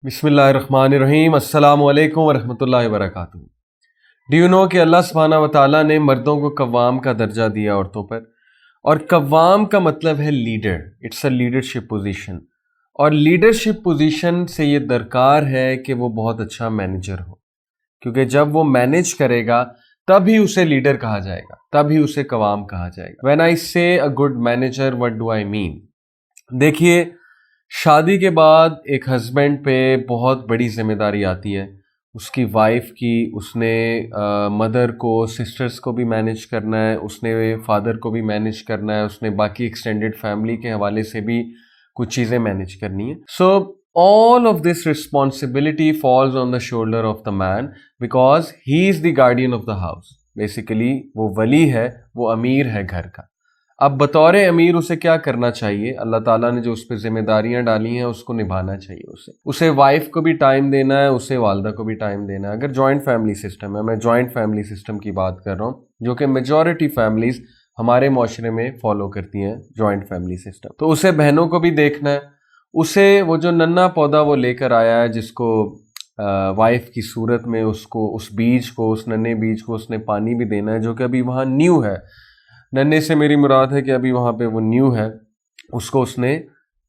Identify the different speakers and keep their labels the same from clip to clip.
Speaker 1: بسم اللہ الرحمن الرحیم۔ السلام علیکم ورحمۃ اللہ وبرکاتہ۔ ڈو یو نو کہ اللہ سبحانہ و تعالیٰ نے مردوں کو قوام کا درجہ دیا عورتوں پر، اور قوام کا مطلب ہے leader, it's a leadership position, اور لیڈرشپ پوزیشن سے یہ درکار ہے کہ وہ بہت اچھا مینیجر ہو، کیونکہ جب وہ مینیج کرے گا تب ہی اسے لیڈر کہا جائے گا، تب ہی اسے قوام کہا جائے گا۔ When I say a good manager what do I mean? دیکھیے، شادی کے بعد ایک ہسبینڈ پہ بہت بڑی ذمہ داری آتی ہے، اس کی وائف کی۔ اس نے مدر کو، سسٹرز کو بھی مینیج کرنا ہے، اس نے فادر کو بھی مینیج کرنا ہے، اس نے باقی ایکسٹینڈڈ فیملی کے حوالے سے بھی کچھ چیزیں مینیج کرنی ہیں۔ سو all of this responsibility falls on the shoulder of the man because he is the guardian of the house. Basically وہ ولی ہے، وہ امیر ہے گھر کا۔ اب بطور امیر اسے کیا کرنا چاہیے؟ اللہ تعالیٰ نے جو اس پہ ذمہ داریاں ڈالی ہیں اس کو نبھانا چاہیے۔ اسے وائف کو بھی ٹائم دینا ہے، اسے والدہ کو بھی ٹائم دینا ہے۔ اگر جوائنٹ فیملی سسٹم ہے، میں جوائنٹ فیملی سسٹم کی بات کر رہا ہوں، جو کہ میجورٹی فیملیز ہمارے معاشرے میں فالو کرتی ہیں جوائنٹ فیملی سسٹم، تو اسے بہنوں کو بھی دیکھنا ہے، اسے وہ جو ننا پودا وہ لے کر آیا ہے جس کو وائف کی صورت میں اس بیج کو، اس ننے بیج کو اس نے پانی بھی دینا ہے، جو کہ ابھی وہاں نیو ہے۔ ننے سے میری مراد ہے کہ ابھی وہاں پہ وہ نیو ہے، اس کو اس نے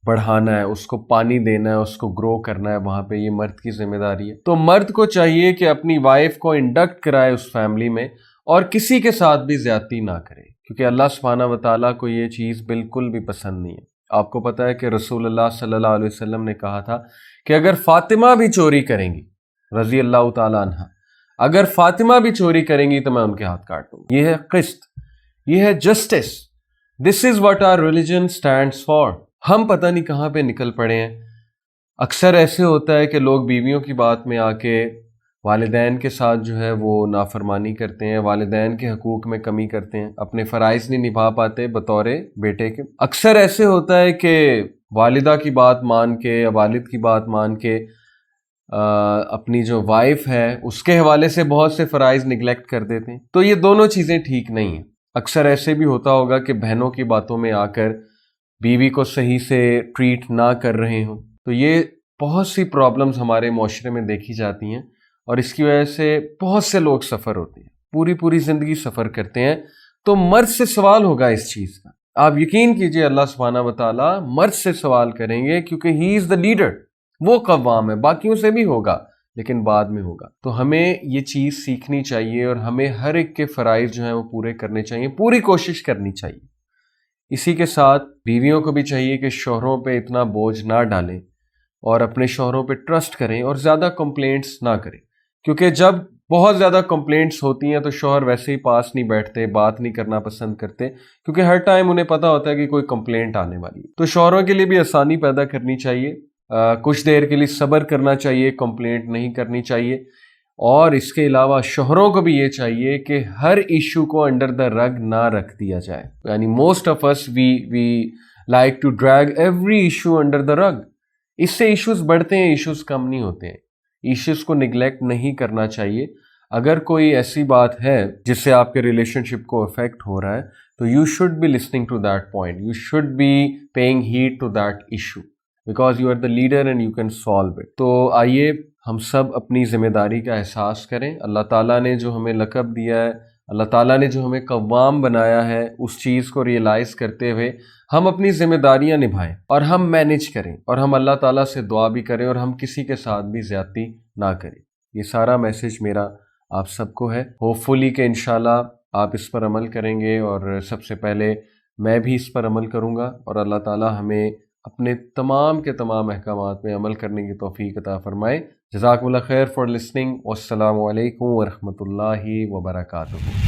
Speaker 1: بڑھانا ہے، اس کو پانی دینا ہے، اس کو گرو کرنا ہے، وہاں پہ یہ مرد کی ذمہ داری ہے۔ تو مرد کو چاہیے کہ اپنی وائف کو انڈکٹ کرائے اس فیملی میں، اور کسی کے ساتھ بھی زیادتی نہ کرے، کیونکہ اللہ سبحانہ و تعالیٰ کو یہ چیز بالکل بھی پسند نہیں ہے۔ آپ کو پتہ ہے کہ رسول اللہ صلی اللہ علیہ وسلم نے کہا تھا کہ اگر فاطمہ بھی چوری کریں گی رضی اللہ تعالیٰ عنہ، اگر فاطمہ بھی چوری کریں گی تو میں ان کے ہاتھ کاٹ دوں گا۔ یہ ہے قسط، یہ ہے justice. This is what are religion stands for. ہم پتہ نہیں کہاں پہ نکل پڑے ہیں۔ اکثر ایسے ہوتا ہے کہ لوگ بیویوں کی بات میں آ کے والدین کے ساتھ جو ہے وہ نافرمانی کرتے ہیں، والدین کے حقوق میں کمی کرتے ہیں، اپنے فرائض نہیں نبھا پاتے بطور بیٹے کے۔ اکثر ایسے ہوتا ہے کہ والدہ کی بات مان کے یا والد کی بات مان کے اپنی جو وائف ہے اس کے حوالے سے بہت سے فرائض نگلیکٹ کر دیتے ہیں۔ تو یہ دونوں چیزیں ٹھیک نہیں ہیں۔ اکثر ایسے بھی ہوتا ہوگا کہ بہنوں کی باتوں میں آ کر بیوی کو صحیح سے ٹریٹ نہ کر رہے ہوں۔ تو یہ بہت سی پرابلمز ہمارے معاشرے میں دیکھی جاتی ہیں، اور اس کی وجہ سے بہت سے لوگ سفر ہوتے ہیں، پوری زندگی سفر کرتے ہیں۔ تو مرد سے سوال ہوگا اس چیز کا، آپ یقین کیجئے اللہ سبحانہ و تعالیٰ مرد سے سوال کریں گے، کیونکہ ہی از دا لیڈر، وہ قوام ہے۔ باقیوں سے بھی ہوگا لیکن بعد میں ہوگا۔ تو ہمیں یہ چیز سیکھنی چاہیے، اور ہمیں ہر ایک کے فرائض جو ہیں وہ پورے کرنے چاہیے، پوری کوشش کرنی چاہیے۔ اسی کے ساتھ بیویوں کو بھی چاہیے کہ شوہروں پہ اتنا بوجھ نہ ڈالیں، اور اپنے شوہروں پہ ٹرسٹ کریں، اور زیادہ کمپلینٹس نہ کریں، کیونکہ جب بہت زیادہ کمپلینٹس ہوتی ہیں تو شوہر ویسے ہی پاس نہیں بیٹھتے، بات نہیں کرنا پسند کرتے، کیونکہ ہر ٹائم انہیں پتہ ہوتا ہے کہ کوئی کمپلینٹ آنے والی ہے۔ تو شوہروں کے لیے بھی آسانی پیدا کرنی چاہیے، کچھ دیر کے لیے صبر کرنا چاہیے، کمپلینٹ نہیں کرنی چاہیے۔ اور اس کے علاوہ شوہروں کو بھی یہ چاہیے کہ ہر ایشو کو انڈر دا رگ نہ رکھ دیا جائے، یعنی most of us we like to drag every issue under the rug. اس سے ایشوز بڑھتے ہیں، ایشوز کم نہیں ہوتے ہیں۔ ایشوز کو نگلیکٹ نہیں کرنا چاہیے۔ اگر کوئی ایسی بات ہے جس سے آپ کے ریلیشن شپ کو افیکٹ ہو رہا ہے تو you should be listening to that point, you should be paying heed to that issue, because you are the leader and you can solve it. تو آئیے ہم سب اپنی ذمہ داری کا احساس کریں۔ اللہ تعالیٰ نے جو ہمیں لقب دیا ہے، اللہ تعالیٰ نے جو ہمیں قوام بنایا ہے، اس چیز کو ریئلائز کرتے ہوئے ہم اپنی ذمہ داریاں نبھائیں، اور ہم مینیج کریں، اور ہم اللہ تعالیٰ سے دعا بھی کریں، اور ہم کسی کے ساتھ بھی زیادتی نہ کریں۔ یہ سارا میسج میرا آپ سب کو ہے۔ ہوپ فلی کہ انشاءاللہ آپ اس پر عمل کریں گے، اور سب سے پہلے میں بھی اس پر عمل کروں گا، اور اللہ تعالیٰ ہمیں اپنے تمام کے تمام احکامات میں عمل کرنے کی توفیق عطا فرمائے۔ جزاکم اللہ خیر فار لسننگ، والسلام علیکم ورحمۃ اللہ وبرکاتہ۔